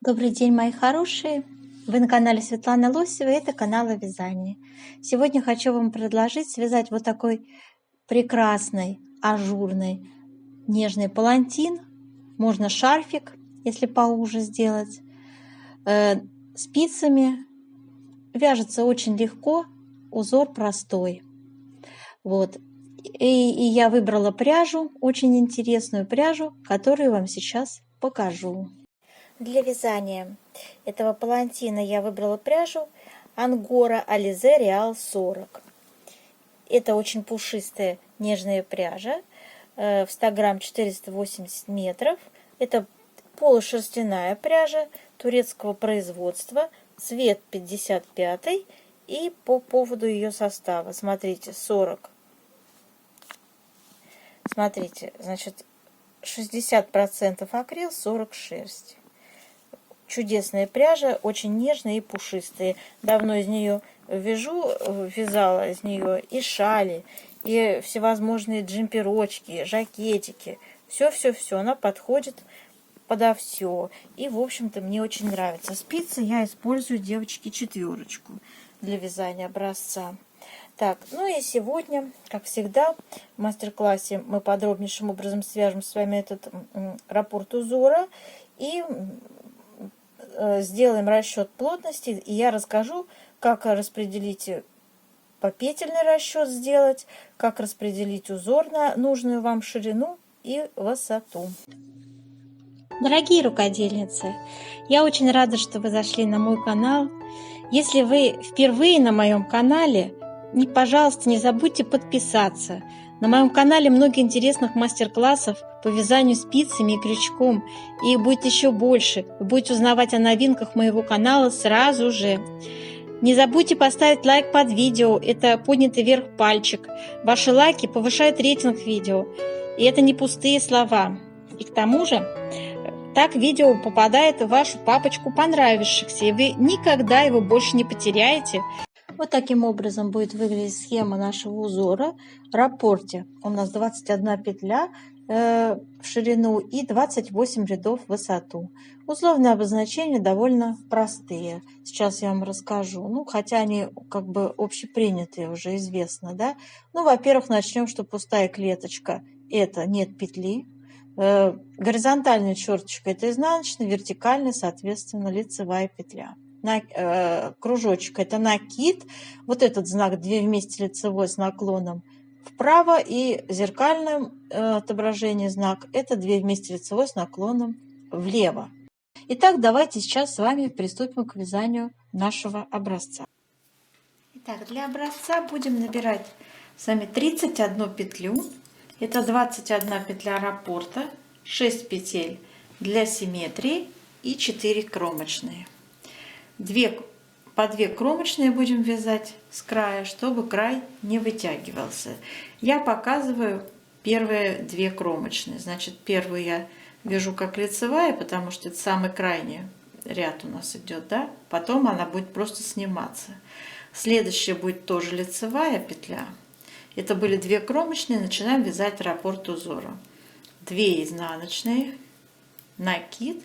Добрый день, мои хорошие! Вы на канале Светланы Лосевой, это канал о вязании. Сегодня хочу вам предложить связать вот такой прекрасный, ажурный, нежный палантин. Можно шарфик, если поуже сделать. Спицами. Вяжется очень легко, узор простой. Вот. И я выбрала пряжу, очень интересную пряжу, которую вам сейчас покажу. Для вязания этого палантина я выбрала пряжу Ангора Alize Real 40. Это очень пушистая нежная пряжа, в 100 грамм 480 метров. Это полушерстяная пряжа турецкого производства, цвет 55. И по поводу ее состава, смотрите, 40. Смотрите, значит, 60% акрил, 40 шерсть. Чудесная пряжа, очень нежная и пушистая. Давно из нее вязала из нее и шали, и всевозможные джемперочки, жакетики. Все-все-все, она подходит подо все. И, в общем-то, мне очень нравится. Спицы я использую, девочки, 4 для вязания образца. Так, ну и сегодня, как всегда, в мастер-классе мы подробнейшим образом свяжем с вами этот раппорт узора и сделаем расчет плотности, и я расскажу, как распределить попетельный расчет сделать, как распределить узор на нужную вам ширину и высоту. Дорогие рукодельницы, я очень рада, что вы зашли на мой канал. Если вы впервые на моем канале, пожалуйста, не забудьте подписаться. На моем канале много интересных мастер-классов по вязанию спицами и крючком. И их будет еще больше. Вы будете узнавать о новинках моего канала сразу же. Не забудьте поставить лайк под видео. Это поднятый вверх пальчик. Ваши лайки повышают рейтинг видео. И это не пустые слова. И к тому же, так видео попадает в вашу папочку понравившихся. И вы никогда его больше не потеряете. Вот таким образом будет выглядеть схема нашего узора. В раппорте у нас 21 петля в ширину и 28 рядов в высоту. Условные обозначения довольно простые. Сейчас я вам расскажу. Ну, хотя они как бы общепринятые, уже известно, да. Ну, во-первых, начнем, что пустая клеточка – это нет петли. Горизонтальная черточка – это изнаночная, вертикальная, соответственно, лицевая петля. Кружочек – это накид. Вот этот знак 2 вместе лицевой с наклоном вправо, и зеркальное отображение знак – это 2 вместе лицевой с наклоном влево. Итак, давайте сейчас с вами приступим к вязанию нашего образца. Итак, для образца будем набирать с вами 31 петлю. Это 21 петля раппорта, 6 петель для симметрии и 4 кромочные. По 2 кромочные будем вязать с края, чтобы край не вытягивался. Я показываю первые 2 кромочные. Значит, первую я вяжу как лицевая, потому что это самый крайний ряд у нас идет, да? Потом она будет просто сниматься. Следующая будет тоже лицевая петля. Это были 2 кромочные. Начинаем вязать раппорт узора. 2 изнаночные, накид,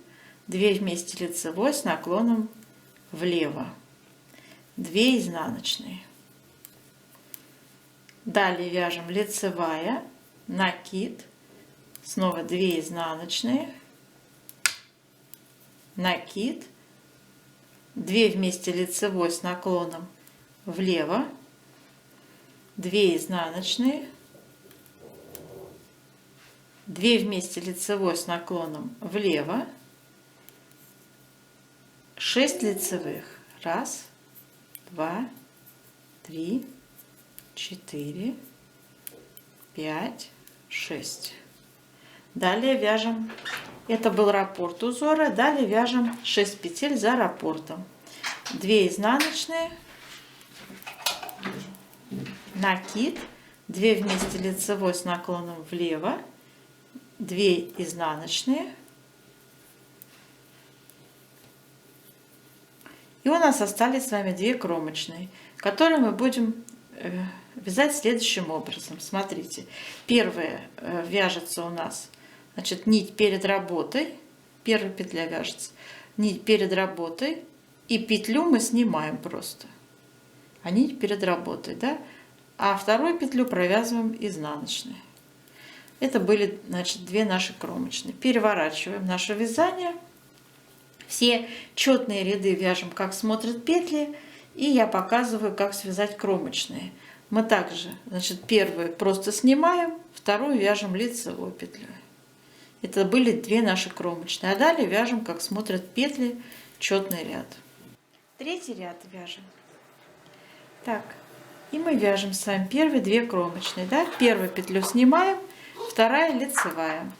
2 вместе лицевой с наклоном влево, 2 изнаночные. Далее вяжем лицевая, накид, снова 2 изнаночные, накид, 2 вместе лицевой с наклоном влево, 2 изнаночные, 2 вместе лицевой с наклоном влево, 6 лицевых. 1, 2, 3, 4, 5, 6. Далее вяжем, это был раппорт узора, далее вяжем 6 петель за раппортом. 2 изнаночные, накид, 2 вместе лицевой с наклоном влево, 2 изнаночные. И у нас остались с вами 2 кромочные, которые мы будем вязать следующим образом. Смотрите, первая вяжется у нас, значит, нить перед работой, первая петля вяжется, нить перед работой, и петлю мы снимаем просто. А нить перед работой, да? А вторую петлю провязываем изнаночной. Это были, значит, две наши кромочные. Переворачиваем наше вязание. Все четные ряды вяжем, как смотрят петли, и я показываю, как связать кромочные. Мы также, значит, первую просто снимаем, вторую вяжем лицевой петлей. Это были две наши кромочные. А далее вяжем, как смотрят петли, четный ряд. Третий ряд вяжем. Так, и мы вяжем с вами первые две кромочные, да? Первую петлю снимаем, вторая лицевая.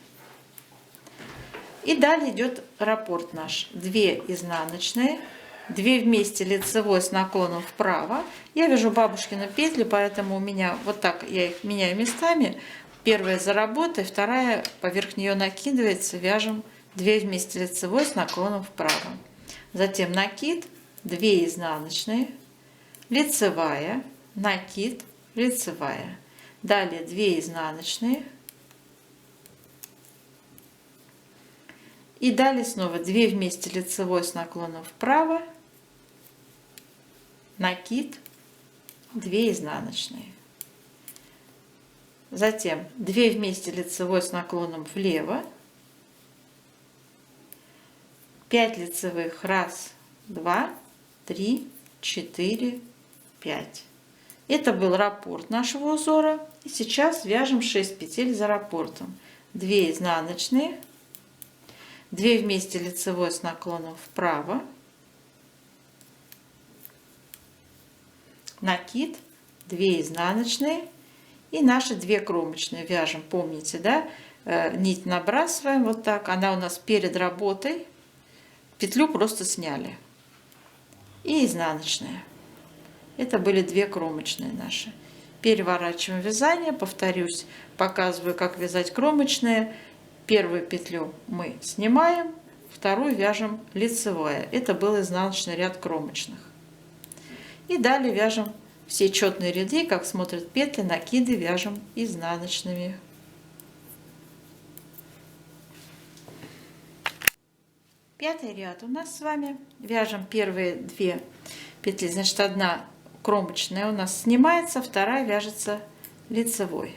И далее идет раппорт наш. 2 изнаночные, 2 вместе лицевой с наклоном вправо. Я вяжу бабушкины петли, поэтому у меня вот так я их меняю местами. Первая за работой, вторая поверх нее накидывается, вяжем 2 вместе лицевой с наклоном вправо. Затем накид, 2 изнаночные, лицевая, накид, лицевая. Далее 2 изнаночные. И далее снова 2 вместе лицевой с наклоном вправо, накид, 2 изнаночные. Затем 2 вместе лицевой с наклоном влево, 5 лицевых, 1, 2, 3, 4, 5. Это был раппорт нашего узора. И сейчас вяжем 6 петель за раппортом. 2 изнаночные, 2 вместе лицевой с наклоном вправо, накид, 2 изнаночные и наши 2 кромочные вяжем. Помните, да? Нить набрасываем вот так, она у нас перед работой, петлю просто сняли. И изнаночная. Это были 2 кромочные наши. Переворачиваем вязание, повторюсь, показываю, как вязать кромочные. Первую петлю мы снимаем, вторую вяжем лицевая. Это был изнаночный ряд кромочных. И далее вяжем все четные ряды, как смотрят петли, накиды вяжем изнаночными. Пятый ряд у нас с вами. Вяжем первые 2 петли. Значит, одна кромочная у нас снимается, вторая вяжется лицевой.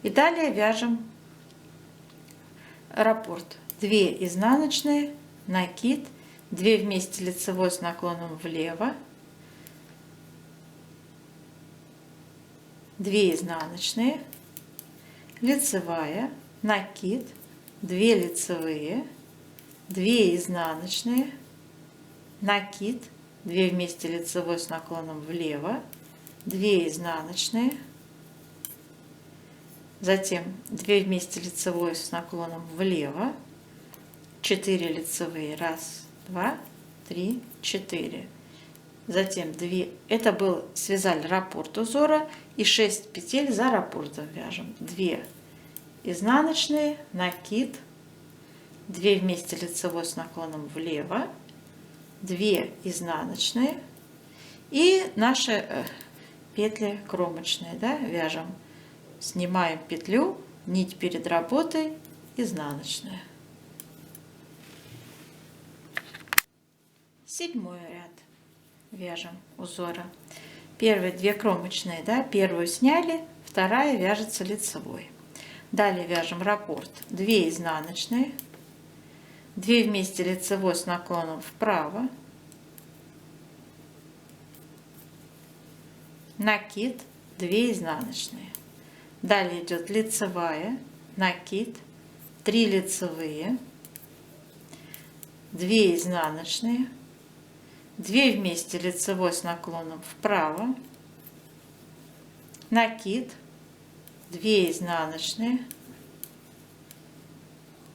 И далее вяжем раппорт. 2 изнаночные, накид, 2 вместе лицевой с наклоном влево, 2 изнаночные, лицевая, накид, 2 лицевые, 2 изнаночные, накид, 2 вместе лицевой с наклоном влево, 2 изнаночные, затем 2 вместе лицевой с наклоном влево, 4 лицевые, 1, 2, 3, 4. Затем 2, это был, связали раппорт узора, и 6 петель за раппортом вяжем. 2 изнаночные, накид, 2 вместе лицевой с наклоном влево, 2 изнаночные и наши петли кромочные, да, вяжем. Снимаем петлю, нить перед работой, изнаночная. 7-й ряд вяжем узора. Первые 2 кромочные, да, первую сняли, вторая вяжется лицевой. Далее вяжем раппорт. 2 изнаночные, 2 вместе лицевой с наклоном вправо, накид, 2 изнаночные. Далее идет лицевая, накид, 3 лицевые, 2 изнаночные, 2 вместе лицевой с наклоном вправо, накид, 2 изнаночные,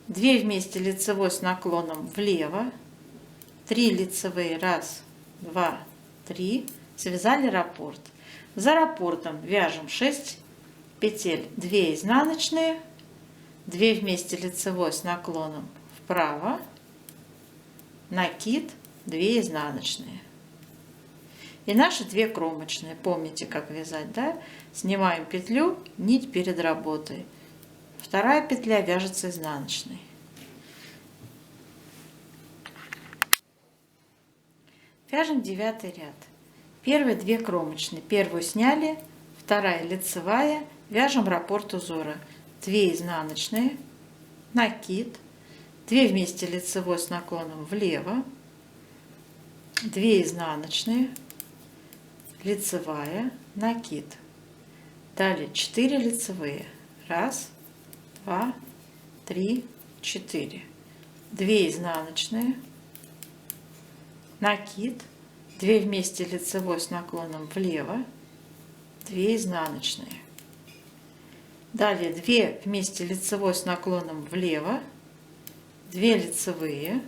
2 вместе лицевой с наклоном влево, 3 лицевые, 1, 2, 3, связали раппорт. За раппортом вяжем 6 петель, 2 изнаночные, 2 вместе лицевой с наклоном вправо, накид, 2 изнаночные. И наши 2 кромочные. Помните, как вязать, да? Снимаем петлю, нить перед работой. Вторая петля вяжется изнаночной. Вяжем 9 ряд. Первые 2 кромочные. Первую сняли, вторая лицевая, вяжем раппорт узора. 2 изнаночные, накид, 2 вместе лицевой с наклоном влево, 2 изнаночные, лицевая, накид. Далее 4 лицевые. 1, 2, 3, 4. 2 изнаночные, накид, 2 вместе лицевой с наклоном влево, 2 изнаночные. Далее 2 вместе лицевой с наклоном влево, 2 лицевые,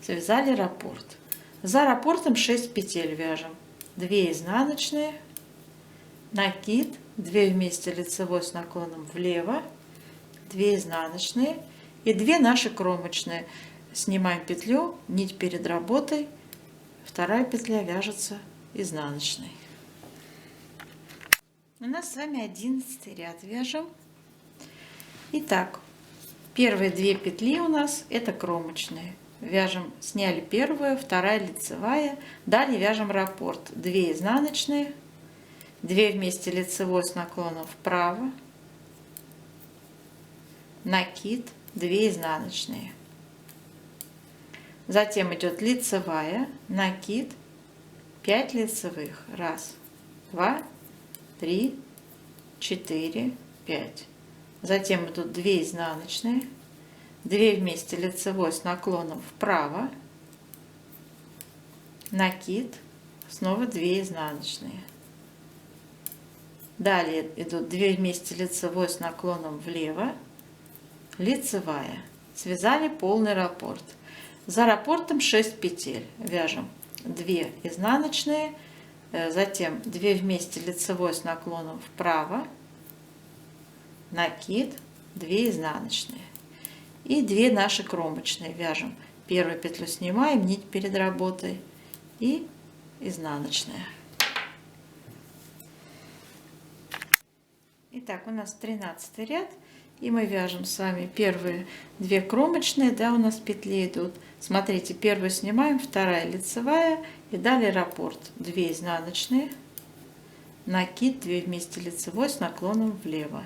связали раппорт. За раппортом 6 петель вяжем. 2 изнаночные, накид, 2 вместе лицевой с наклоном влево, 2 изнаночные и 2 наши кромочные. Снимаем петлю, нить перед работой, вторая петля вяжется изнаночной. У нас с вами 11 ряд вяжем. Итак, первые 2 петли у нас это кромочные. Вяжем, сняли первую, вторая лицевая, далее вяжем раппорт. 2 изнаночные, 2 вместе лицевой с наклоном вправо, накид, 2 изнаночные. Затем идет лицевая, накид, 5 лицевых. 1, 2, 3, 4, 5. Затем идут 2 изнаночные, 2 вместе лицевой с наклоном вправо, накид, снова 2 изнаночные. Далее идут 2 вместе лицевой с наклоном влево, лицевая. Связали полный раппорт. За раппортом 6 петель. Вяжем 2 изнаночные, затем 2 вместе лицевой с наклоном вправо, накид, 2 изнаночные и 2 наши кромочные. Вяжем первую петлю, снимаем, нить перед работой и изнаночная. Итак, у нас 13 ряд. И мы вяжем с вами первые 2 кромочные, да, у нас петли идут. Смотрите, первую снимаем, вторая лицевая и далее раппорт. 2 изнаночные, накид, 2 вместе лицевой с наклоном влево.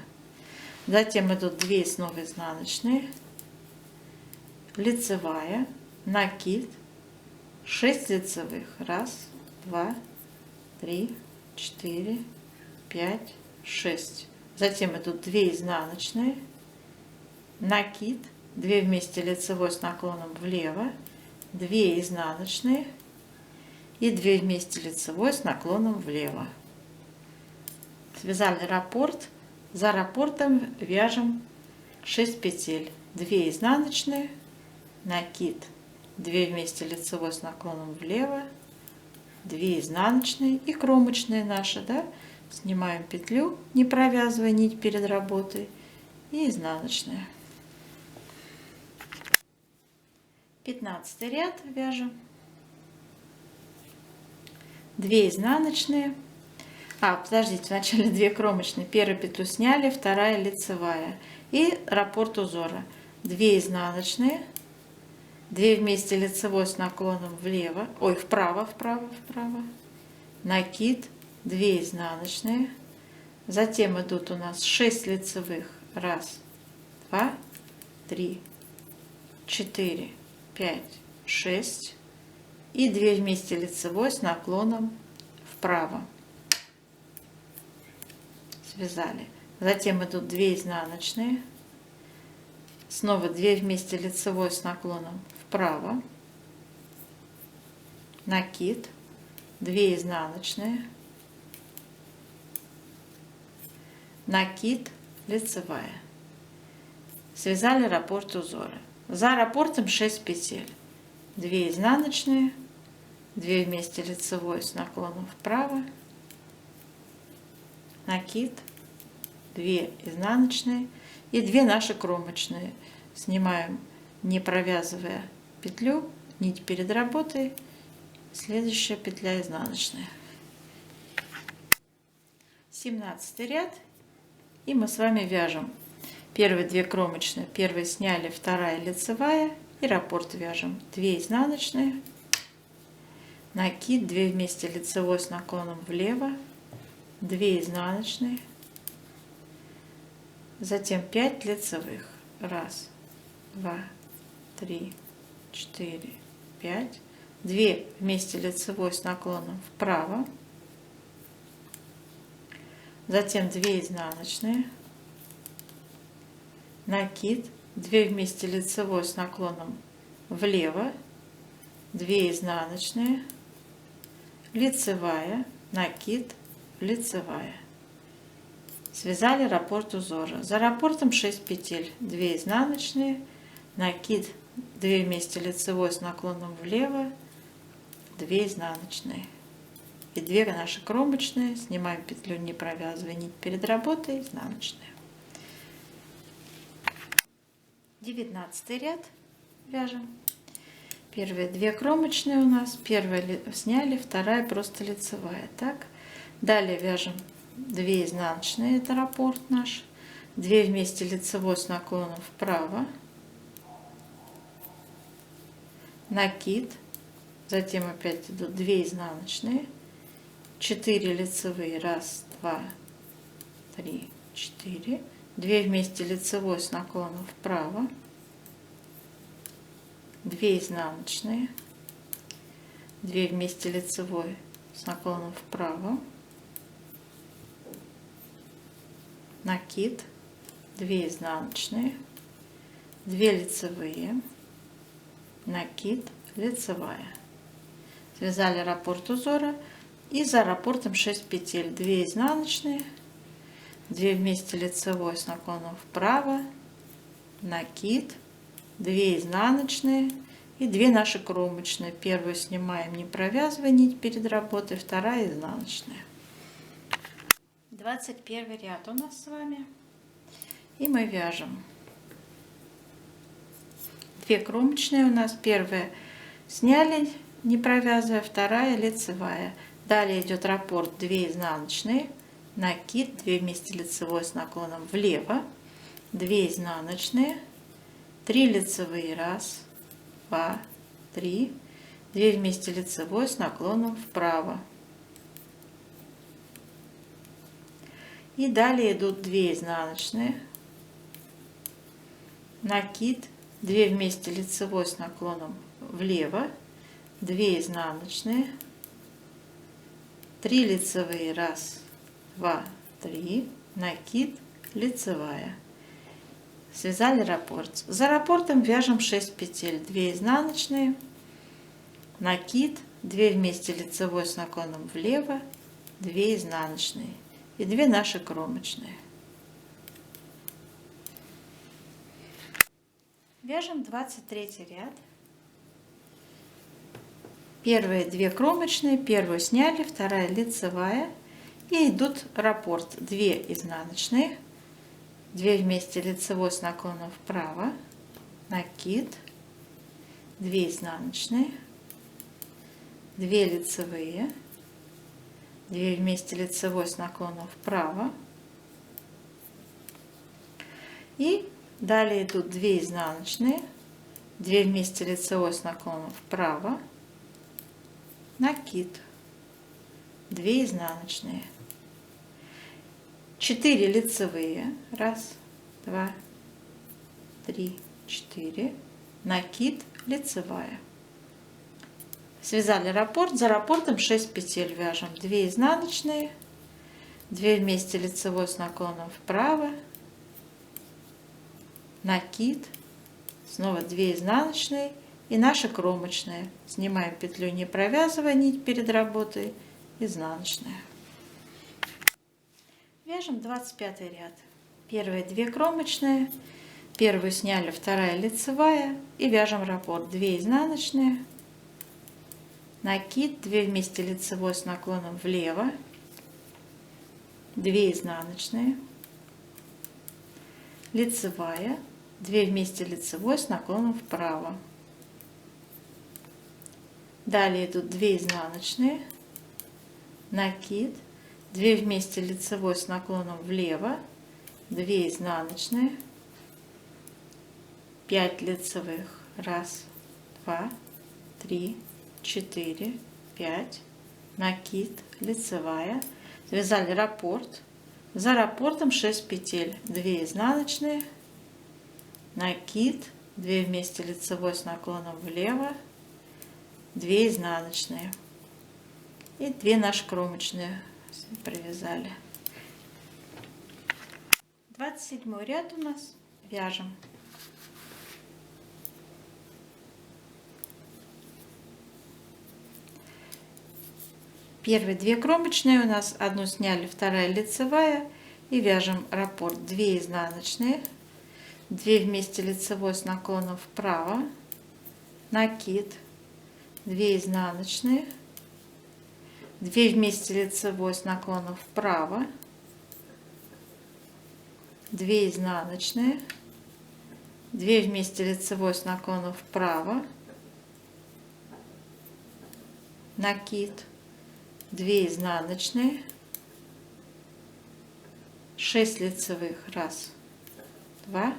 Затем идут 2 снова изнаночные, лицевая, накид, 6 лицевых. 1, 2, 3, 4, 5, 6. Затем идут 2 изнаночные, накид, 2 вместе лицевой с наклоном влево, 2 изнаночные и 2 вместе лицевой с наклоном влево. Связали раппорт. За раппортом вяжем 6 петель. 2 изнаночные, накид, 2 вместе лицевой с наклоном влево, 2 изнаночные и кромочные наши, да? Снимаем петлю, не провязывая нить перед работой, и изнаночная. 15 ряд вяжем. 2 изнаночные. Подождите, вначале 2 кромочные. Первую петлю сняли, вторая лицевая. И раппорт узора. 2 изнаночные, 2 вместе лицевой с наклоном влево, вправо, накид, 2 изнаночные, затем идут у нас 6 лицевых. 1, 2, 3, 4, 5, 6 и 2 вместе лицевой с наклоном вправо. Связали. Затем идут 2 изнаночные, снова 2 вместе лицевой с наклоном вправо, накид, 2 изнаночные, накид, лицевая. Связали раппорт узора. За раппортом 6 петель. 2 изнаночные, 2 вместе лицевой с наклоном вправо, накид, 2 изнаночные и 2 наши кромочные. Снимаем, не провязывая петлю, нить перед работой, следующая петля изнаночная. 17 ряд. И мы с вами вяжем первые 2 кромочные. Первые сняли, вторая лицевая и раппорт вяжем. 2 изнаночные, накид, 2 вместе лицевой с наклоном влево, 2 изнаночные, затем 5 лицевых. 1, 2, 3, 4, 5. 2 вместе лицевой с наклоном вправо, затем 2 изнаночные, накид, 2 вместе лицевой с наклоном влево, 2 изнаночные, лицевая, накид, лицевая. Связали раппорт узора. За раппортом 6 петель, 2 изнаночные, накид, 2 вместе лицевой с наклоном влево, 2 изнаночные и 2 наши кромочные. Снимаем петлю, не провязывая нить перед работой, изнаночная. 19 ряд вяжем. Первые 2 кромочные у нас, первая сняли, вторая просто лицевая. Так, далее вяжем 2 изнаночные, это раппорт наш, 2 вместе лицевой с наклоном вправо, накид, затем опять идут 2 изнаночные, 4 лицевые, 1, 2, 3, 4, 2 вместе лицевой с наклоном вправо, 2 изнаночные, 2 вместе лицевой с наклоном вправо, накид, 2 изнаночные, 2 лицевые, накид, лицевая. Связали раппорт узора и за раппортом 6 петель, 2 изнаночные, 2 вместе лицевой с наклоном вправо, накид, 2 изнаночные и 2 наши кромочные. Первую снимаем, не провязывая нить перед работой, вторая изнаночная. 21 ряд у нас с вами, и мы вяжем 2 кромочные у нас, первая сняли, не провязывая, вторая лицевая. Далее идет раппорт 2 изнаночные, накид, 2 вместе лицевой с наклоном влево, 2 изнаночные, 3 лицевые, 1, 2, 3, 2 вместе лицевой с наклоном вправо. И далее идут 2 изнаночные, накид, 2 вместе лицевой с наклоном влево, 2 изнаночные, 3 лицевые, 1, 2, 3, накид, лицевая. Связали раппорт. За раппортом вяжем 6 петель, 2 изнаночные, накид, 2 вместе лицевой с наклоном влево, 2 изнаночные и 2 наши кромочные. Вяжем 23 ряд. Первые 2 кромочные, первую сняли, вторая лицевая, и идут раппорт 2 изнаночные, 2 вместе лицевой с наклоном вправо, накид, 2 изнаночные, 2 лицевые, 2 вместе лицевой с наклоном вправо, и далее идут 2 изнаночные, 2 вместе лицевой с наклоном вправо, накид, 2 изнаночные, 4 лицевые, 1, 2, 3, 4, накид, лицевая. Связали раппорт, за раппортом 6 петель вяжем 2 изнаночные, 2 вместе лицевой с наклоном вправо, накид, снова 2 изнаночные и наши кромочные. Снимаем петлю, не провязывая нить перед работой, изнаночная. Вяжем 25 ряд. Первые 2 кромочные, первую сняли, вторая лицевая, и вяжем раппорт 2 изнаночные, накид, 2 вместе лицевой с наклоном влево, 2 изнаночные, лицевая, 2 вместе лицевой с наклоном вправо. Далее идут 2 изнаночные, накид, 2 вместе лицевой с наклоном влево, 2 изнаночные, 5 лицевых, 1, 2, 3, 4, 5, накид, лицевая, связали раппорт, за раппортом 6 петель, 2 изнаночные, накид, 2 вместе лицевой с наклоном влево, 2 изнаночные и 2 наши кромочные провязали. 27 ряд у нас, вяжем. Первые 2 кромочные у нас, одну сняли, вторая лицевая, и вяжем раппорт, 2 изнаночные, 2 вместе лицевой с наклоном вправо, накид, 2 изнаночные, 2 вместе лицевой с наклоном вправо, 2 изнаночные, 2 вместе лицевой с наклоном вправо, накид, 2 изнаночные, 6 лицевых, 1, 2,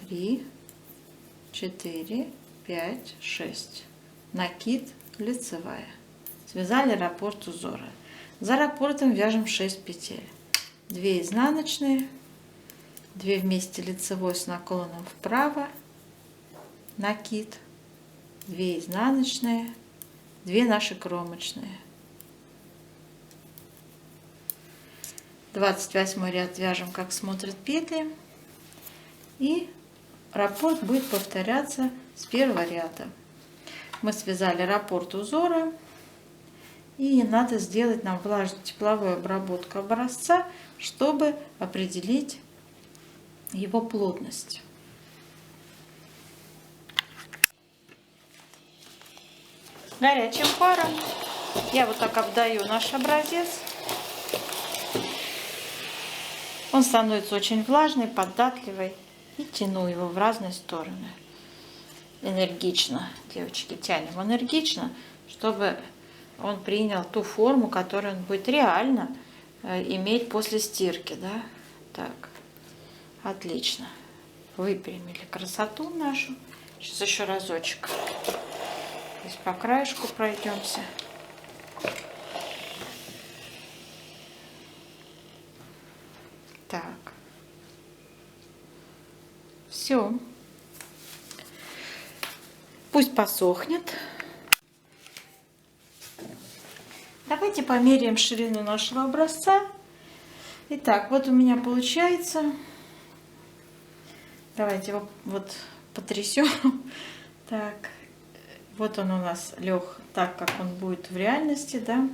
3, 4, 5, 6, накид, лицевая, связали раппорт узора. За раппортом вяжем 6 петель, 2 изнаночные, 2 вместе лицевой с наклоном вправо, накид, 2 изнаночные, 2 наши кромочные. 28 ряд вяжем, как смотрят петли, и раппорт будет повторяться с первого ряда. Мы связали раппорт узора, и надо сделать нам влажно-тепловую обработку образца, чтобы определить его плотность. Горячим паром я вот так обдаю наш образец. Он становится очень влажный, податливый, и тяну его в разные стороны. Энергично, девочки, тянем энергично, чтобы он принял ту форму, которую он будет реально иметь после стирки, да? Так, отлично. Выпрямили красоту нашу. Сейчас еще разочек. Здесь по краешку пройдемся. Так. Все. Пусть посохнет. Давайте померяем ширину нашего образца. Итак, вот у меня получается. Давайте его вот потрясем. Так. Вот он у нас лег так, как он будет в реальности, да,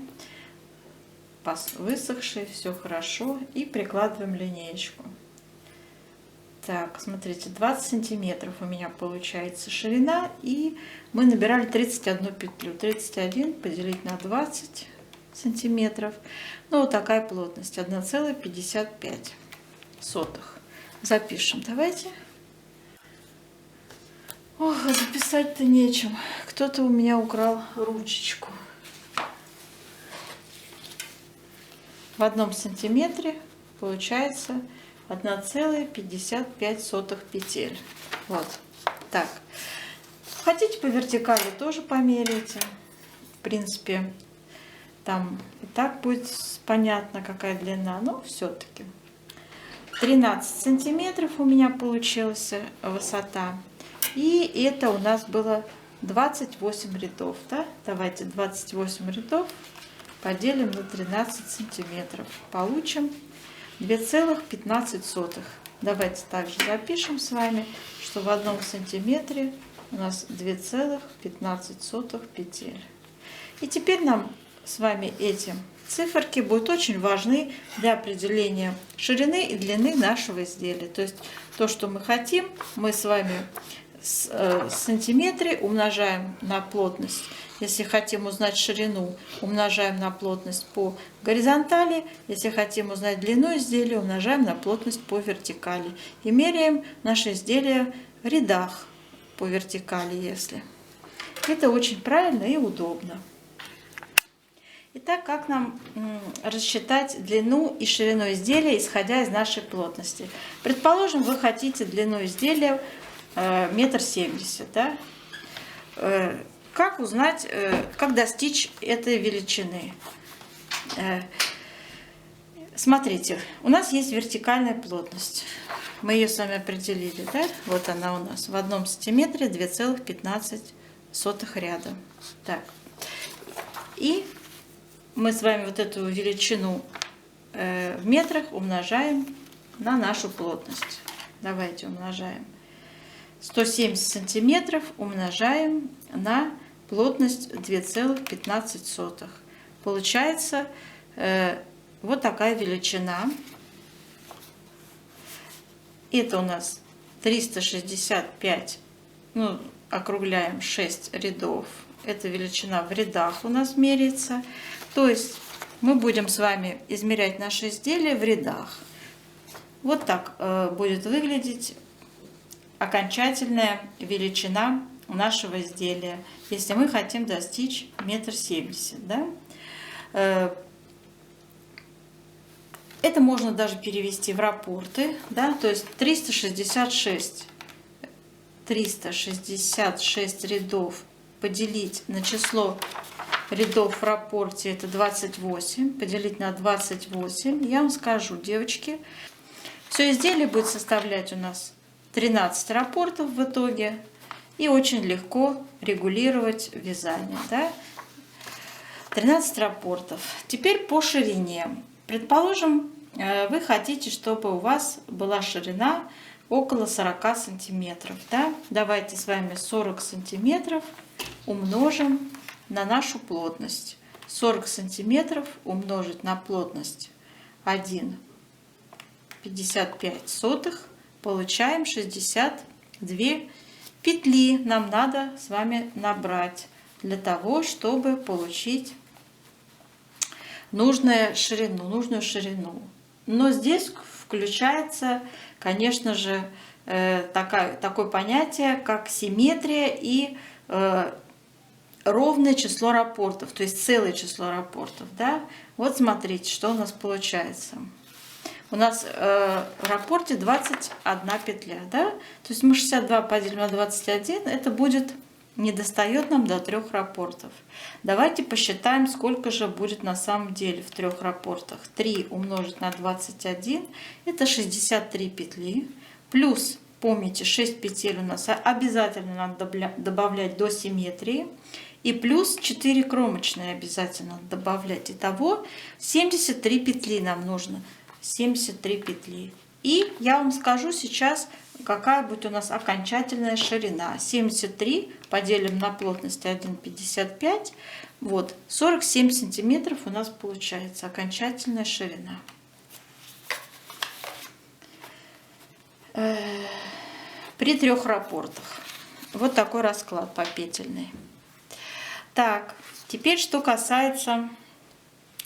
высохший, все хорошо, и прикладываем линеечку. Так, смотрите, 20 сантиметров у меня получается ширина, и мы набирали 31 петлю. 31 поделить на 20 сантиметров, ну вот такая плотность, 1,55. Запишем, давайте. Ох, записать-то нечем. Кто-то у меня украл ручечку. В 1 сантиметре получается 1,55 петель. Вот так. Хотите по вертикали, тоже померяйте. В принципе, там и так будет понятно, какая длина, но все-таки. 13 сантиметров у меня получилась высота. И это у нас было 28 рядов, да? Давайте 28 рядов поделим на 13 сантиметров. Получим 2,15. Давайте также запишем с вами, что в 1 сантиметре у нас 2,15 петель. И теперь нам с вами эти циферки будут очень важны для определения ширины и длины нашего изделия. То есть то, что мы хотим, мы с вами сантиметры умножаем на плотность. Если хотим узнать ширину, умножаем на плотность по горизонтали. Если хотим узнать длину изделия, умножаем на плотность по вертикали. И меряем наше изделие в рядах по вертикали, если. Это очень правильно и удобно. Итак, как нам рассчитать длину и ширину изделия, исходя из нашей плотности? Предположим, вы хотите длину изделия 1,70 м, да? как узнать, как достичь этой величины? Смотрите, у нас есть вертикальная плотность. Мы ее с вами определили, да? Вот она у нас в 1 сантиметре 2,15 ряда. Так. И мы с вами вот эту величину в метрах умножаем на нашу плотность. Давайте умножаем. 170 сантиметров умножаем на плотность 2,15. Получается вот такая величина. Это у нас 365, ну, округляем 6 рядов. Эта величина в рядах у нас меряется. То есть мы будем с вами измерять наше изделие в рядах. Вот так будет выглядеть окончательная величина нашего изделия, если мы хотим достичь 1,70 м. Да? Это можно даже перевести в рапорты, да? То есть 366 рядов поделить на число рядов в рапорте, это 28, поделить на 28, я вам скажу, девочки, все изделие будет составлять у нас 13 рапортов в итоге, и очень легко регулировать вязание, да? 13 рапортов. Теперь по ширине. Предположим, вы хотите, чтобы у вас была ширина около 40 сантиметров. Да? Давайте с вами 40 сантиметров умножим на нашу плотность. 40 сантиметров умножить на плотность 1,55. Получаем 62 петли. Нам надо с вами набрать для того, чтобы получить нужную ширину. Но здесь включается, конечно же, такое понятие, как симметрия и ровное число рапортов, то есть целое число рапортов. Да? Вот смотрите, что у нас получается. У нас в рапорте 21 петля. Да? То есть мы 62 поделим на 21, это будет... не достает нам до 3 рапортов. Давайте посчитаем, сколько же будет на самом деле в 3 рапортах. 3 умножить на 21, это 63 петли. Плюс, помните, 6 петель у нас обязательно надо добавлять до симметрии. И плюс 4 кромочные обязательно добавлять. Итого 73 петли нам нужно. 73 петли. И я вам скажу сейчас, какая будет у нас окончательная ширина. 73 поделим на плотность 1,55. Вот, 47 сантиметров у нас получается окончательная ширина. При 3 рапортах. Вот такой расклад попетельный. Так, теперь что касается...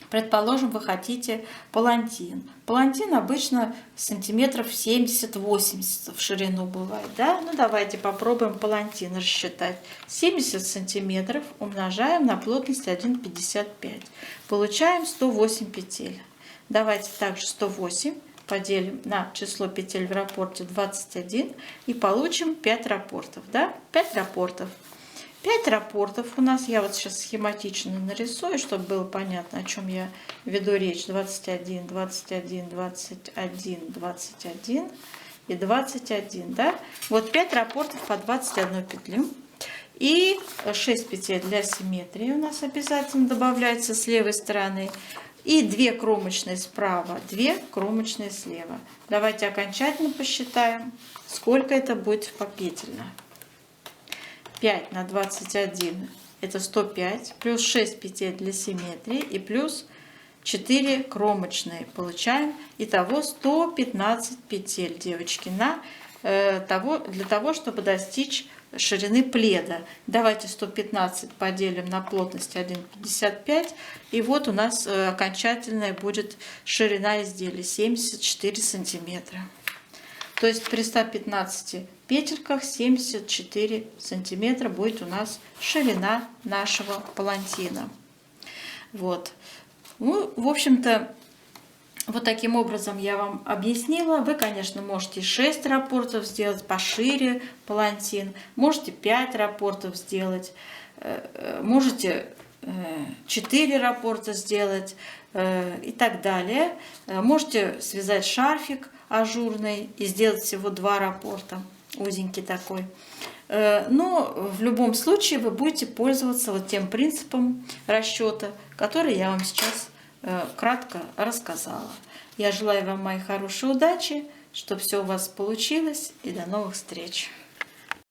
Предположим, вы хотите палантин. Палантин обычно сантиметров 70-80 в ширину бывает. Да? Ну, давайте попробуем палантин рассчитать. 70 сантиметров умножаем на плотность 1,55. Получаем 108 петель. Давайте также 108 поделим на число петель в рапорте 21 и получим 5 рапортов. Да? 5 рапортов. 5 рапортов у нас, я вот сейчас схематично нарисую, чтобы было понятно, о чем я веду речь. 21, 21, 21, 21 и 21. Да? Вот 5 рапортов по 21 петлю. И 6 петель для симметрии у нас обязательно добавляется с левой стороны. И 2 кромочные справа, 2 кромочные слева. Давайте окончательно посчитаем, сколько это будет попетельно. 5 на 21 это 105, плюс 6 петель для симметрии и плюс 4 кромочные. Получаем итого 115 петель, девочки, для того, чтобы достичь ширины пледа. Давайте 115 поделим на плотность 1,55. И вот у нас окончательная будет ширина изделия 74 сантиметра. То есть при 115 петельках 74 сантиметра будет у нас ширина нашего палантина. Вот. Ну, в общем-то, вот таким образом я вам объяснила. Вы, конечно, можете 6 рапортов сделать, пошире палантин. Можете 5 рапортов сделать. можете 4 раппорта сделать и так далее. Можете связать шарфик ажурный и сделать всего 2 раппорта, узенький такой. Но в любом случае вы будете пользоваться вот тем принципом расчета, который я вам сейчас кратко рассказала. Я желаю вам, мои хорошие, удачи, чтобы все у вас получилось, и до новых встреч!